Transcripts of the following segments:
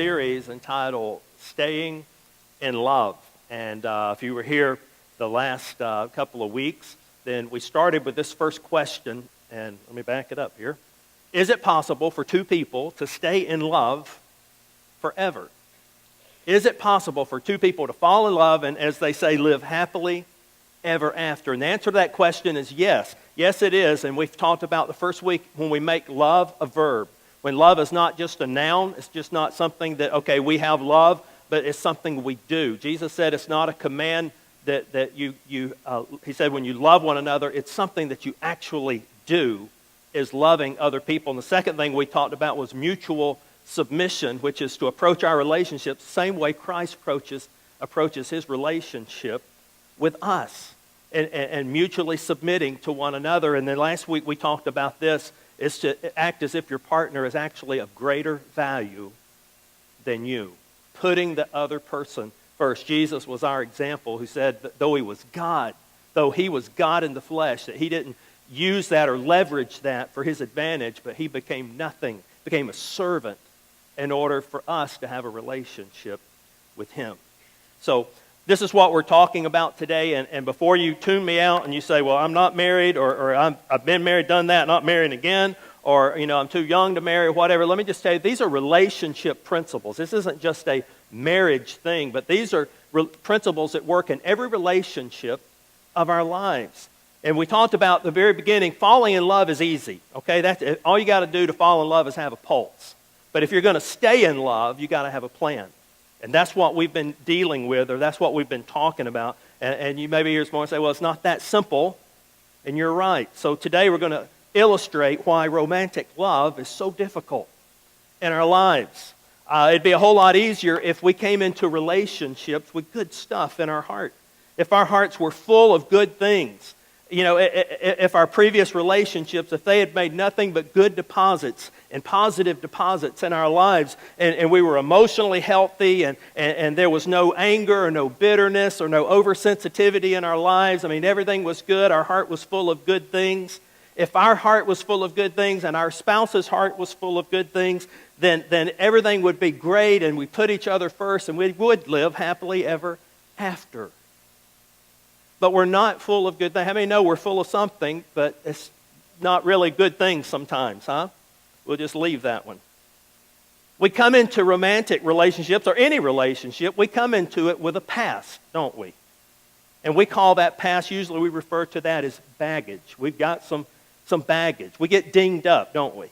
series entitled Staying in Love. And if you were here the last couple of weeks, then we started with this first question, and let me back it up here. Is it possible for two people to stay in love forever? Is it possible for two people to fall in love and, as they say, live happily ever after? And the answer to that question is yes. Yes, it is. And we've talked about the first week when we make love a verb. When love is not just a noun, it's just not something that, okay, we have love, but it's something we do. Jesus said it's not a command that he said when you love one another, it's something that you actually do, is loving other people. And the second thing we talked about was mutual submission, which is to approach our relationships the same way Christ approaches his relationship with us, and mutually submitting to one another. And then last week we talked about this, is to act as if your partner is actually of greater value than you, putting the other person first. Jesus was our example, who said that though he was God in the flesh, that he didn't use that or leverage that for his advantage, but he became nothing, became a servant in order for us to have a relationship with him. So this is what we're talking about today, and before you tune me out and you say, well, I'm not married, or I've been married, done that, not marrying again, or I'm too young to marry, or whatever, let me just tell you, these are relationship principles. This isn't just a marriage thing, but these are principles that work in every relationship of our lives. And we talked about at the very beginning, falling in love is easy, okay? That's all you got to do to fall in love is have a pulse. But if you're going to stay in love, you got to have a plan. And that's what we've been dealing with, or that's what we've been talking about. And you maybe hear more and say, well, it's not that simple. And you're right. So today we're going to illustrate why romantic love is so difficult in our lives. It'd be a whole lot easier if we came into relationships with good stuff in our heart. If our hearts were full of good things. If our previous relationships, if they had made nothing but good deposits and positive deposits in our lives, and we were emotionally healthy, and there was no anger or no bitterness or no oversensitivity in our lives. I mean, everything was good. Our heart was full of good things. If our heart was full of good things and our spouse's heart was full of good things, then everything would be great, and we put each other first, and we would live happily ever after. But we're not full of good things. How many know we're full of something, but it's not really good things sometimes, huh? We'll just leave that one. We come into romantic relationships, or any relationship, we come into it with a past, don't we? And we call that past, usually we refer to that as baggage. We've got some baggage. We get dinged up, don't we?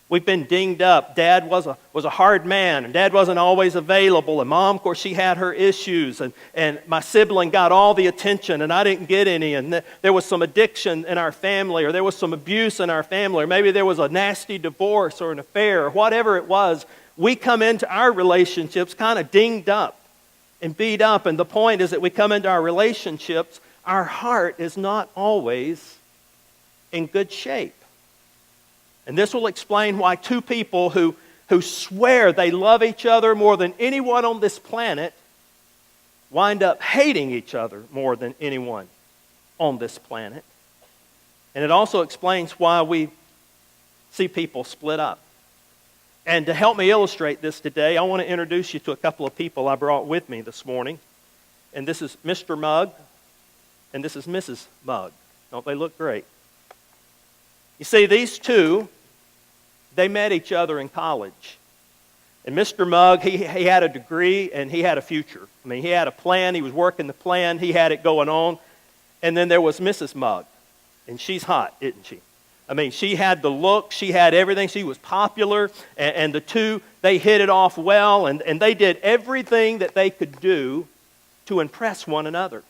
We've been dinged up. Dad was a hard man, and Dad wasn't always available, and Mom, of course, she had her issues, and my sibling got all the attention, and I didn't get any, and there was some addiction in our family, or there was some abuse in our family, or maybe there was a nasty divorce or an affair, or whatever it was. We come into our relationships kind of dinged up and beat up, and the point is that we come into our relationships, our heart is not always in good shape. And this will explain why two people who swear they love each other more than anyone on this planet wind up hating each other more than anyone on this planet. And it also explains why we see people split up. And to help me illustrate this today, I want to introduce you to a couple of people I brought with me this morning. And this is Mr. Mugg, and this is Mrs. Mugg. Don't they look great? You see, these two, they met each other in college. And Mr. Mugg, he had a degree and he had a future. I mean, he had a plan, he was working the plan, he had it going on. And then there was Mrs. Mugg, and she's hot, isn't she? I mean, she had the look, she had everything, she was popular, and the two, they hit it off well, and they did everything that they could do to impress one another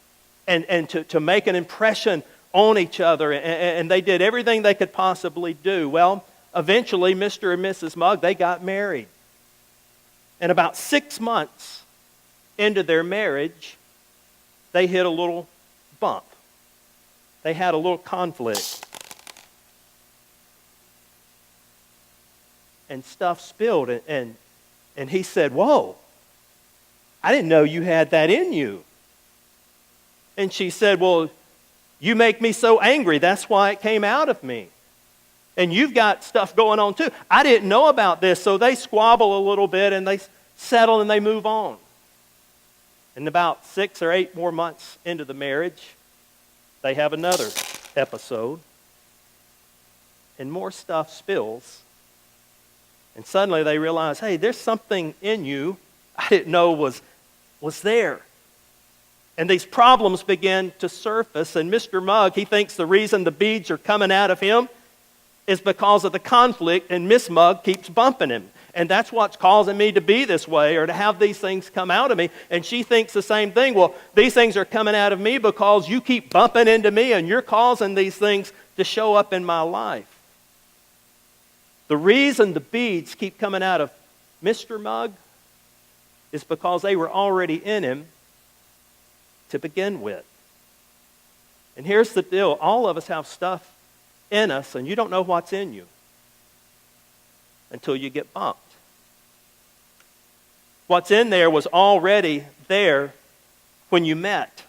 and to make an impression on each other, and they did everything they could possibly do. Well, eventually, Mr. and Mrs. Mugg, they got married. And about 6 months into their marriage, they hit a little bump. They had a little conflict. And stuff spilled, and he said, "Whoa, I didn't know you had that in you." And she said, "Well, you make me so angry, that's why it came out of me. And you've got stuff going on too. I didn't know about this." So they squabble a little bit, and they settle and they move on. And about 6 or 8 more months into the marriage, they have another episode. And more stuff spills. And suddenly they realize, hey, there's something in you I didn't know was there. And these problems begin to surface. And Mr. Mugg, he thinks the reason the beads are coming out of him is because of the conflict, and Miss Mugg keeps bumping him. And that's what's causing me to be this way, or to have these things come out of me. And she thinks the same thing. Well, these things are coming out of me because you keep bumping into me, and you're causing these things to show up in my life. The reason the beads keep coming out of Mr. Mugg is because they were already in him to begin with. And here's the deal. All of us have stuff in us, and you don't know what's in you until you get bumped. What's in there was already there when you met.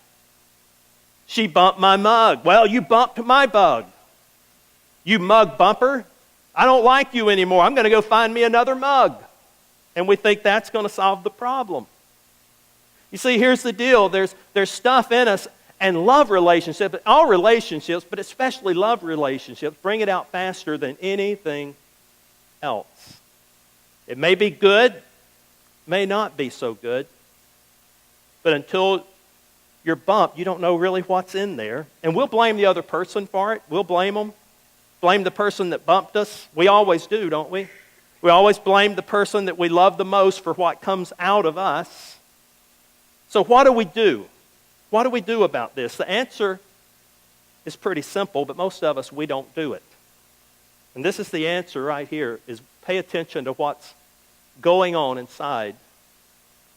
She bumped my mug. Well, you bumped my bug. You mug bumper. I don't like you anymore. I'm going to go find me another mug. And we think that's going to solve the problem. You see, here's the deal. There's stuff in us, and love relationships, all relationships, but especially love relationships, bring it out faster than anything else. It may be good, may not be so good, but until you're bumped, you don't know really what's in there. And we'll blame the other person for it. We'll blame them. Blame the person that bumped us. We always do, don't we? We always blame the person that we love the most for what comes out of us. So what do we do? What do we do about this? The answer is pretty simple, but most of us, we don't do it. And this is the answer right here, is pay attention to what's going on inside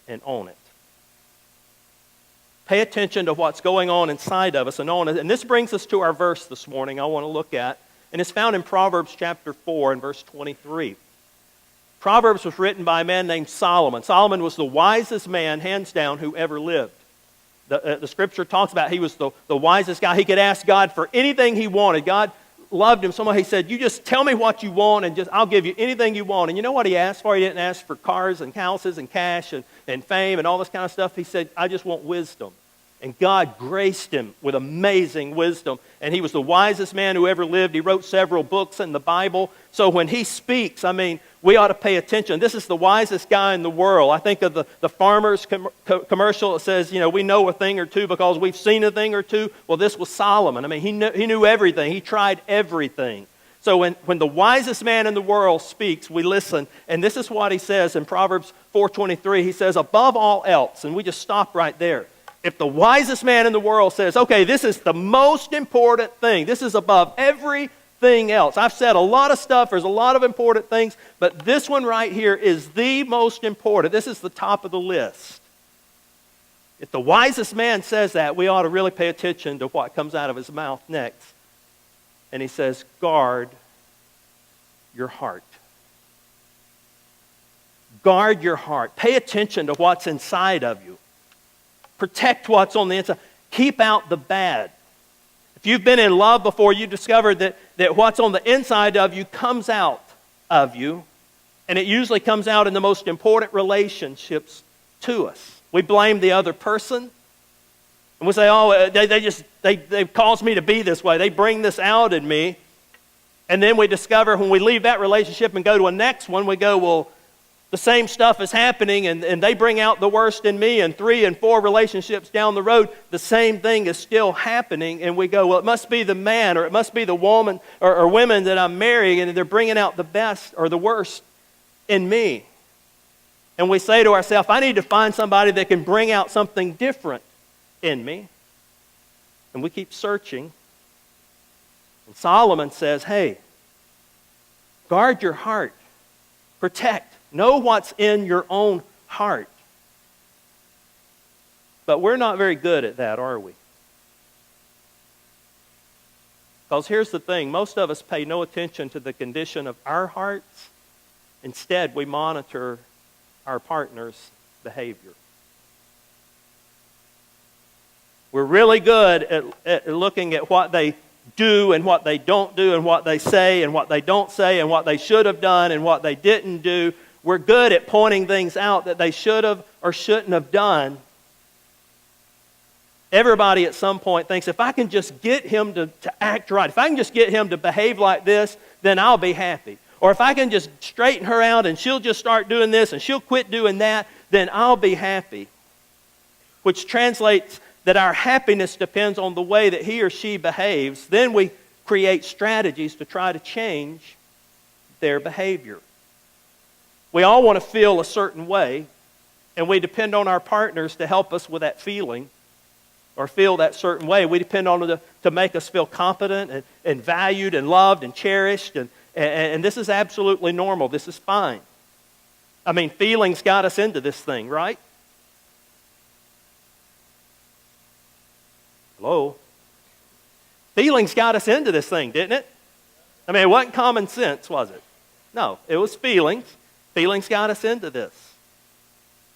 and own it. Pay attention to what's going on inside of us and own it. And this brings us to our verse this morning I want to look at. And it's found in Proverbs chapter 4 and verse 23. Proverbs was written by a man named Solomon. Solomon was the wisest man, hands down, who ever lived. The scripture talks about he was the wisest guy. He could ask God for anything he wanted. God loved him so much. He said, you just tell me what you want, and I'll give you anything you want. And you know what he asked for? He didn't ask for cars and houses and cash and fame and all this kind of stuff. He said, I just want wisdom. And God graced him with amazing wisdom. And he was the wisest man who ever lived. He wrote several books in the Bible. So when he speaks, I mean, we ought to pay attention. This is the wisest guy in the world. I think of the farmer's commercial that says, you know, we know a thing or two because we've seen a thing or two. Well, this was Solomon. I mean, he knew everything. He tried everything. So when the wisest man in the world speaks, we listen. And this is what he says in Proverbs 4:23. He says, above all else, and we just stop right there. If the wisest man in the world says, okay, this is the most important thing, this is above everything else. I've said a lot of stuff, there's a lot of important things, but this one right here is the most important. This is the top of the list. If the wisest man says that, we ought to really pay attention to what comes out of his mouth next. And he says, guard your heart. Guard your heart. Pay attention to what's inside of you. Protect what's on the inside. Keep out the bad. If you've been in love before, you discovered that what's on the inside of you comes out of you. And it usually comes out in the most important relationships to us. We blame the other person. And we say, oh, they've caused me to be this way. They bring this out in me. And then we discover when we leave that relationship and go to a next one, we go, well, the same stuff is happening, and they bring out the worst in me, and 3 and 4 relationships down the road, the same thing is still happening, and we go, well, it must be the man, or it must be the woman, or women that I'm marrying, and they're bringing out the best or the worst in me. And we say to ourselves, I need to find somebody that can bring out something different in me. And we keep searching. And Solomon says, hey, guard your heart. Protect. Know what's in your own heart. But we're not very good at that, are we? Because here's the thing. Most of us pay no attention to the condition of our hearts. Instead, we monitor our partner's behavior. We're really good at looking at what they do and what they don't do and what they say and what they don't say and what they should have done and what they didn't do. we're good at pointing things out that they should have or shouldn't have done. Everybody at some point thinks, if I can just get him to act right, if I can just get him to behave like this, then I'll be happy. Or if I can just straighten her out and she'll just start doing this and she'll quit doing that, then I'll be happy. Which translates that our happiness depends on the way that he or she behaves. Then we create strategies to try to change their behavior. We all want to feel a certain way, and we depend on our partners to help us with that feeling or feel that certain way. We depend on them to make us feel competent and valued and loved and cherished. And this is absolutely normal. This is fine. I mean, feelings got us into this thing, right? Hello? Feelings got us into this thing, didn't it? I mean, it wasn't common sense, was it? No, it was feelings. Feelings got us into this.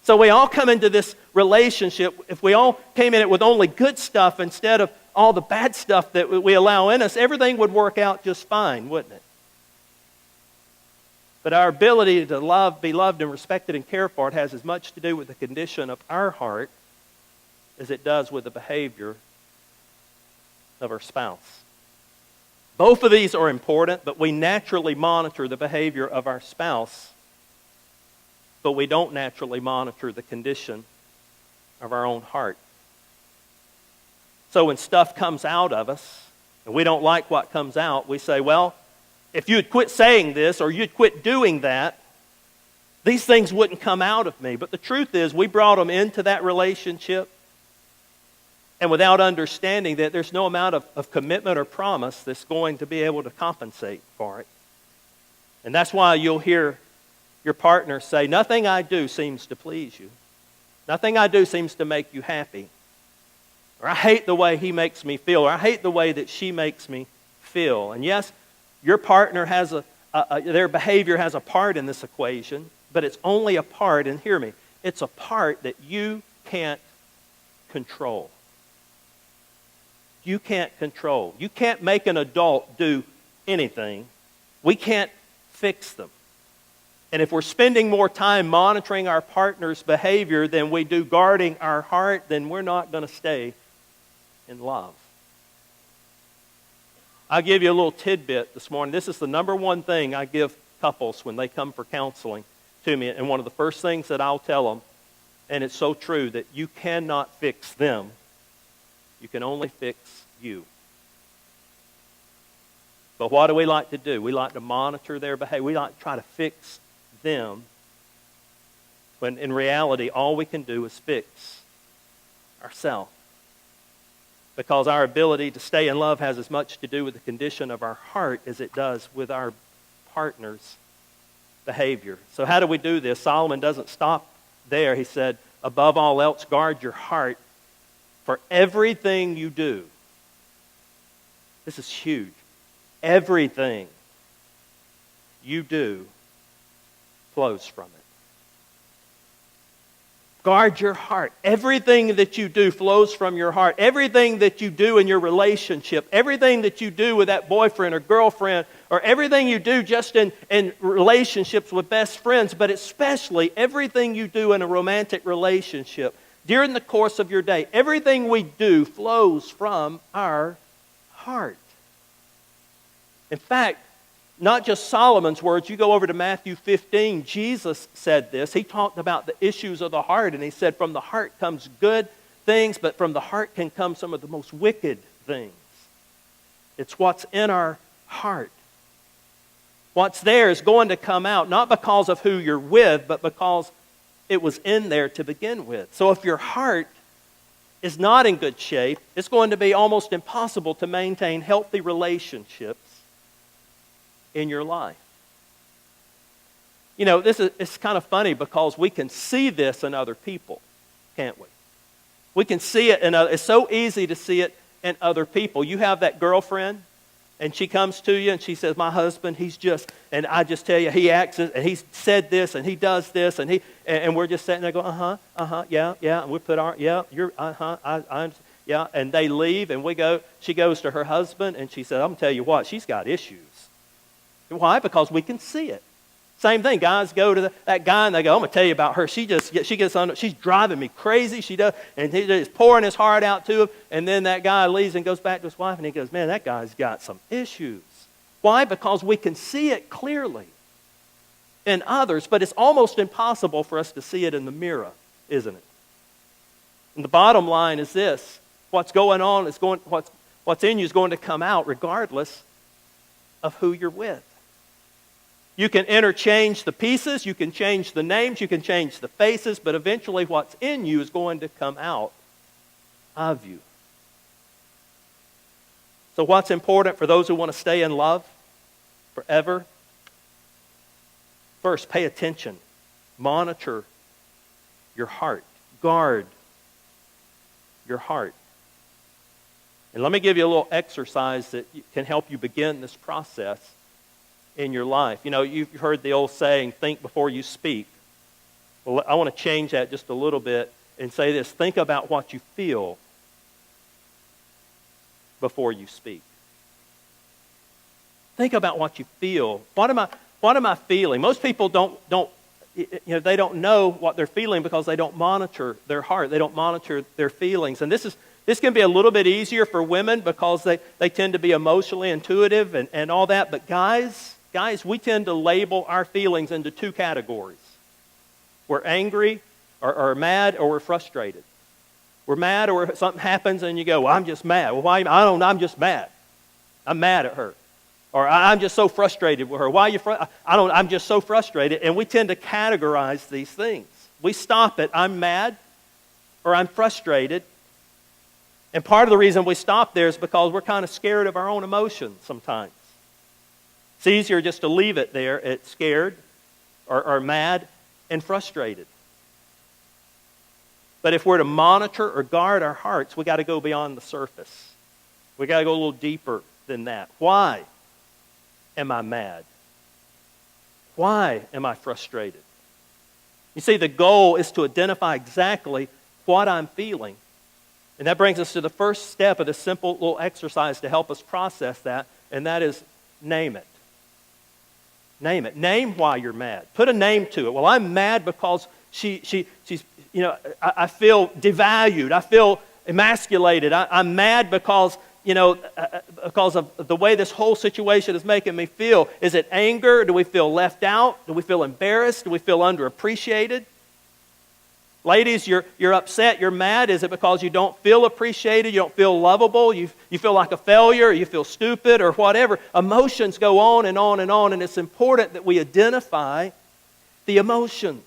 So we all come into this relationship, if we all came in it with only good stuff instead of all the bad stuff that we allow in us, everything would work out just fine, wouldn't it? But our ability to love, be loved and respected and cared for, it has as much to do with the condition of our heart as it does with the behavior of our spouse. Both of these are important, but we naturally monitor the behavior of our spouse, but we don't naturally monitor the condition of our own heart. So when stuff comes out of us, and we don't like what comes out, we say, well, if you had quit saying this or you'd quit doing that, these things wouldn't come out of me. But the truth is, we brought them into that relationship, and without understanding that there's no amount of commitment or promise that's going to be able to compensate for it. And that's why you'll hear your partner say, nothing I do seems to please you. Nothing I do seems to make you happy. Or I hate the way he makes me feel. Or I hate the way that she makes me feel. And yes, your partner has their behavior has a part in this equation, but it's only a part, and hear me, it's a part that you can't control. You can't control. You can't make an adult do anything. We can't fix them. And if we're spending more time monitoring our partner's behavior than we do guarding our heart, then we're not going to stay in love. I'll give you a little tidbit this morning. This is the number one thing I give couples when they come for counseling to me. And one of the first things that I'll tell them, and it's so true, that you cannot fix them. You can only fix you. But what do we like to do? We like to monitor their behavior. We like to try to fix them, when in reality all we can do is fix ourselves. Because our ability to stay in love has as much to do with the condition of our heart as it does with our partner's behavior. So how do we do this? Solomon doesn't stop there. He said, above all else, guard your heart, for everything you do. This is huge. Everything you do flows from it. Guard your heart. Everything that you do flows from your heart. Everything that you do in your relationship, everything that you do with that boyfriend or girlfriend, or everything you do just in relationships with best friends, but especially everything you do in a romantic relationship, during the course of your day, everything we do flows from our heart. In fact, not just Solomon's words. You go over to Matthew 15, Jesus said this. He talked about the issues of the heart, and he said, from the heart comes good things, but from the heart can come some of the most wicked things. It's what's in our heart. What's there is going to come out, not because of who you're with, but because it was in there to begin with. So if your heart is not in good shape, it's going to be almost impossible to maintain healthy relationships in your life. You know, it's kind of funny because we can see this in other people, can't we? We can see it it's so easy to see it in other people. You have that girlfriend, and she comes to you and she says, my husband, he's just, and I just tell you, he acts, and he said this, and he does this, and we're just sitting there going, yeah, and we put our, yeah, you're, yeah, and they leave, and she goes to her husband, and she said, I'm going to tell you what, she's got issues. Why? Because we can see it. Same thing. Guys go to that guy and they go, I'm going to tell you about her. She gets under, she's driving me crazy. She does, and he's just pouring his heart out to him. And then that guy leaves and goes back to his wife and he goes, man, that guy's got some issues. Why? Because we can see it clearly in others, but it's almost impossible for us to see it in the mirror, isn't it? And the bottom line is this: what's going on is what's in you is going to come out regardless of who you're with. You can interchange the pieces, you can change the names, you can change the faces, but eventually what's in you is going to come out of you. So what's important for those who want to stay in love forever? First, pay attention. Monitor your heart. Guard your heart. And let me give you a little exercise that can help you begin this process in your life. You know, you've heard the old saying, think before you speak. Well, I want to change that just a little bit and say this: think about what you feel before you speak. Think about what you feel. What am I feeling? Most people they don't know what they're feeling because they don't monitor their heart. They don't monitor their feelings. And this can be a little bit easier for women because they tend to be emotionally intuitive and all that. But guys, we tend to label our feelings into two categories. We're angry or mad, or we're frustrated. We're mad, or something happens and you go, well, I'm just mad. Well, why? I don't know, I'm just mad. I'm mad at her. Or I'm just so frustrated with her. Why are you I'm just so frustrated. And we tend to categorize these things. We stop at I'm mad or I'm frustrated. And part of the reason we stop there is because we're kind of scared of our own emotions sometimes. It's easier just to leave it there at scared or mad and frustrated. But if we're to monitor or guard our hearts, we got to go beyond the surface. We got to go a little deeper than that. Why am I mad? Why am I frustrated? You see, the goal is to identify exactly what I'm feeling. And that brings us to the first step of this simple little exercise to help us process that, and that is name it. Name it. Name why you're mad. Put a name to it. Well, I'm mad because she's, I feel devalued. I feel emasculated. I'm mad because, because of the way this whole situation is making me feel. Is it anger? Do we feel left out? Do we feel embarrassed? Do we feel underappreciated? Ladies, you're upset, you're mad. Is it because you don't feel appreciated, you don't feel lovable, you feel like a failure, you feel stupid, or whatever? Emotions go on and on and on, and it's important that we identify the emotions.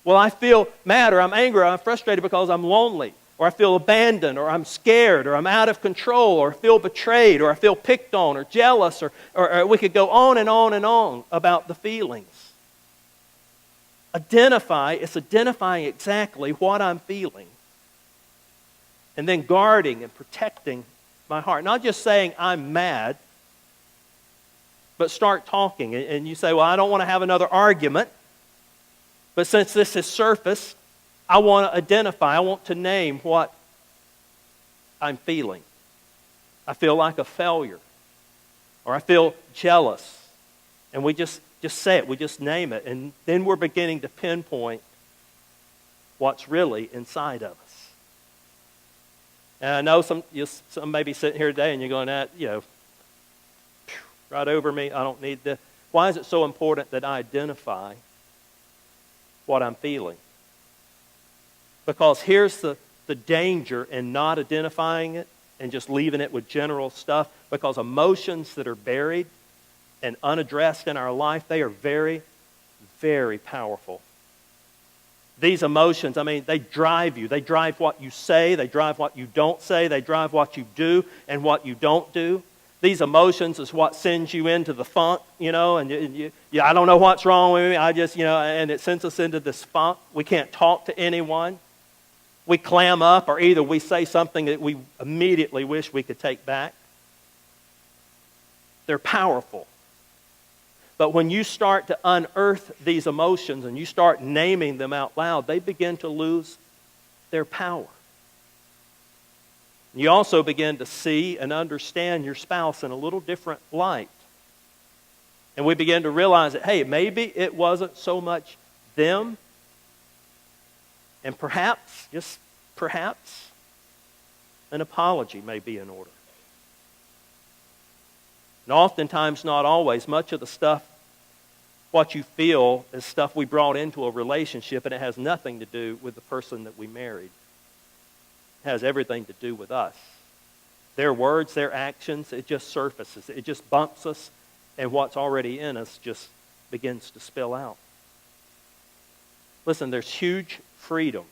Well, I feel mad, or I'm angry, or I'm frustrated because I'm lonely, or I feel abandoned, or I'm scared, or I'm out of control, or I feel betrayed, or I feel picked on, or jealous, or we could go on and on and on about the feelings. It's identifying exactly what I'm feeling, and then guarding and protecting my heart. Not just saying I'm mad, but start talking. And you say, well, I don't want to have another argument, but since this has surfaced, I want to identify, I want to name what I'm feeling. I feel like a failure, or I feel jealous, and we just say it, we just name it, and then we're beginning to pinpoint what's really inside of us. And I know some may be sitting here today and you're going, right over me, I don't need this. Why is it so important that I identify what I'm feeling? Because here's the danger in not identifying it and just leaving it with general stuff, because emotions that are buried and unaddressed in our life, they are very, very powerful. These emotions, they drive you. They drive what you say. They drive what you don't say. They drive what you do and what you don't do. These emotions is what sends you into the funk, and I don't know what's wrong with me. I just, and it sends us into this funk. We can't talk to anyone. We clam up, or either we say something that we immediately wish we could take back. They're powerful. But when you start to unearth these emotions and you start naming them out loud, they begin to lose their power. You also begin to see and understand your spouse in a little different light. And we begin to realize that, hey, maybe it wasn't so much them, and perhaps, just perhaps, an apology may be in order. And oftentimes, not always, much of the stuff, what you feel, is stuff we brought into a relationship, and it has nothing to do with the person that we married. It has everything to do with us. Their words, their actions, it just surfaces. It just bumps us, and what's already in us just begins to spill out. Listen, there's huge freedom.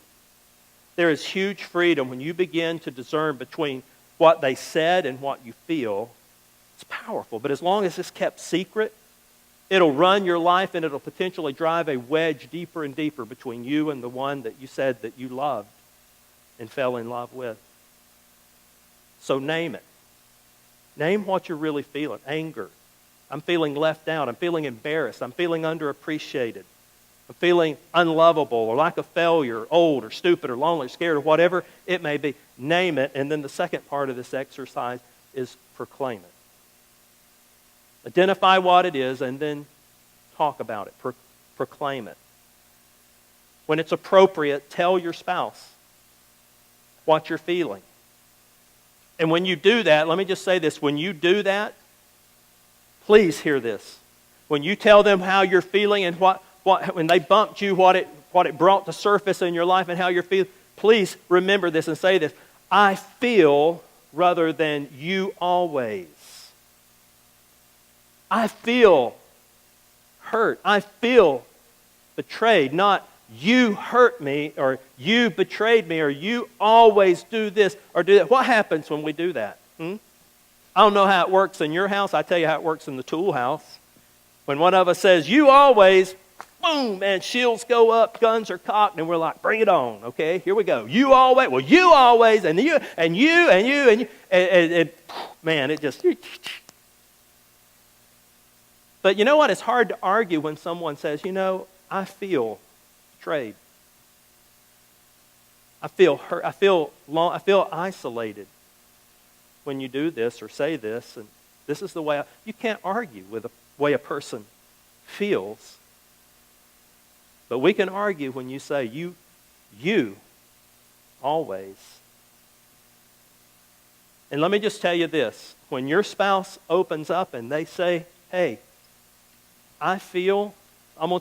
There is huge freedom when you begin to discern between what they said and what you feel. It's powerful, but as long as it's kept secret, it'll run your life and it'll potentially drive a wedge deeper and deeper between you and the one that you said that you loved and fell in love with. So name it. Name what you're really feeling. Anger. I'm feeling left out. I'm feeling embarrassed. I'm feeling underappreciated. I'm feeling unlovable or like a failure, old or stupid or lonely or scared or whatever it may be. Name it. And then the second part of this exercise is proclaim it. Identify what it is and then talk about it. Proclaim it. When it's appropriate, tell your spouse what you're feeling. And when you do that, let me just say this. When you do that, please hear this. When you tell them how you're feeling and when they bumped you, what it brought to surface in your life and how you're feeling, please remember this and say this. I feel rather than you always. I feel hurt. I feel betrayed. Not you hurt me or you betrayed me or you always do this or do that. What happens when we do that? I don't know how it works in your house. I tell you how it works in the Toole house. When one of us says, you always, boom, and shields go up, guns are cocked, and we're like, bring it on, okay? Here we go. You always, well, you always, and you, and you, and you, and you, and man, it just... But you know what? It's hard to argue when someone says, I feel betrayed. I feel hurt. I feel isolated when you do this or say this. And this is the way you can't argue with the way a person feels. But we can argue when you say, you always. And let me just tell you this. When your spouse opens up and they say, hey, I'm going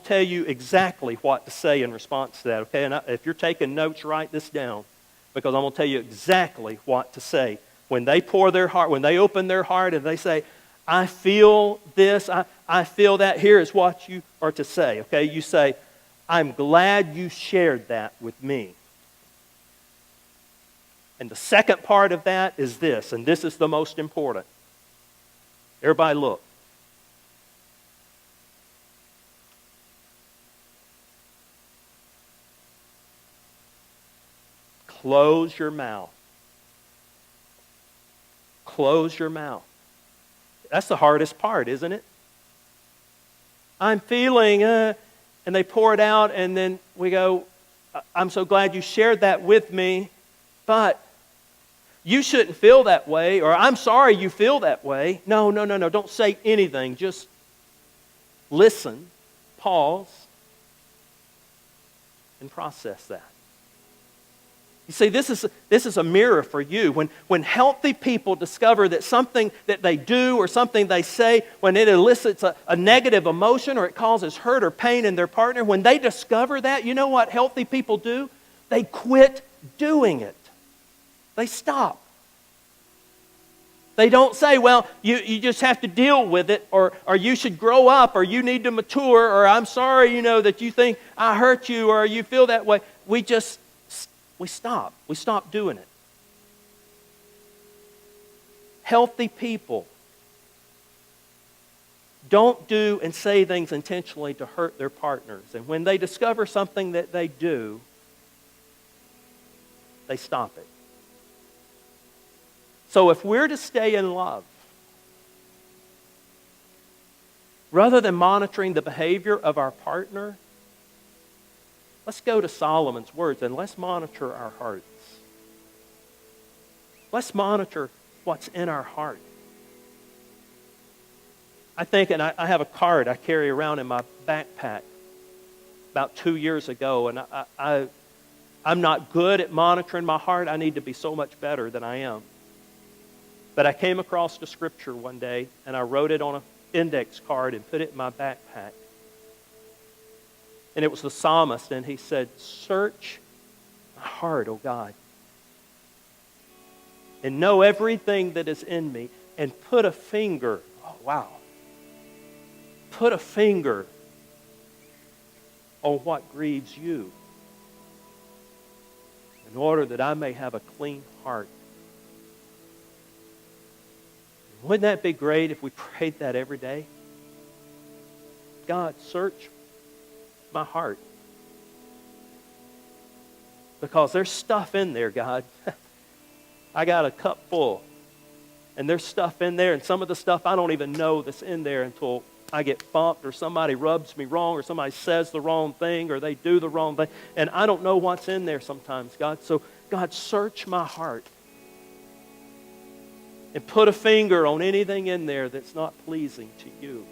to tell you exactly what to say in response to that, okay? And if you're taking notes, write this down, because I'm going to tell you exactly what to say. When they pour their heart, when they open their heart and they say, I feel this, I feel that, here is what you are to say, okay? You say, I'm glad you shared that with me. And the second part of that is this, and this is the most important. Everybody look. Close your mouth. Close your mouth. That's the hardest part, isn't it? I'm feeling, and they pour it out, and then we go, I'm so glad you shared that with me, but you shouldn't feel that way, or I'm sorry you feel that way. No. Don't say anything. Just listen, pause, and process that. You see, this is a mirror for you. When healthy people discover that something that they do or something they say, when it elicits a negative emotion or it causes hurt or pain in their partner, when they discover that, you know what healthy people do? They quit doing it. They stop. They don't say, well, you just have to deal with it, or you should grow up, or you need to mature, or I'm sorry, that you think I hurt you, or you feel that way. We stop. We stop doing it. Healthy people don't do and say things intentionally to hurt their partners. And when they discover something that they do, they stop it. So if we're to stay in love, rather than monitoring the behavior of our partner, let's go to Solomon's words and let's monitor our hearts. Let's monitor what's in our heart. I think, and I have a card I carry around in my backpack about 2 years ago, and I'm not good at monitoring my heart. I need to be so much better than I am. But I came across the scripture one day, and I wrote it on an index card and put it in my backpack. And it was the psalmist, and he said, "Search my heart, O God, and know everything that is in me, and put a finger," oh wow, "put a finger on what grieves you, in order that I may have a clean heart." Wouldn't that be great if we prayed that every day? God, search my heart. Because there's stuff in there, God. I got a cup full. And there's stuff in there, and some of the stuff I don't even know that's in there until I get bumped, or somebody rubs me wrong, or somebody says the wrong thing, or they do the wrong thing. And I don't know what's in there sometimes, God. So, God, search my heart. And put a finger on anything in there that's not pleasing to you.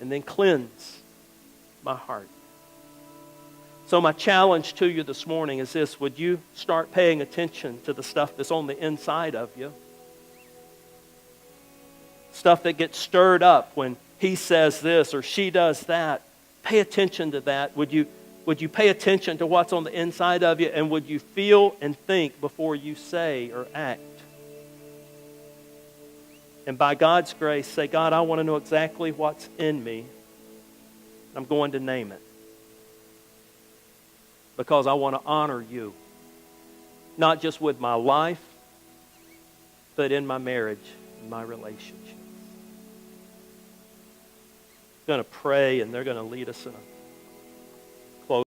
And then cleanse my heart. So my challenge to you this morning is this: would you start paying attention to the stuff that's on the inside of you? Stuff that gets stirred up when he says this or she does that. Pay attention to that. Would you pay attention to what's on the inside of you, and would you feel and think before you say or act? And by God's grace, say, "God, I want to know exactly what's in me. I'm going to name it. Because I want to honor you. Not just with my life, but in my marriage, in my relationships." I'm going to pray, and they're going to lead us in a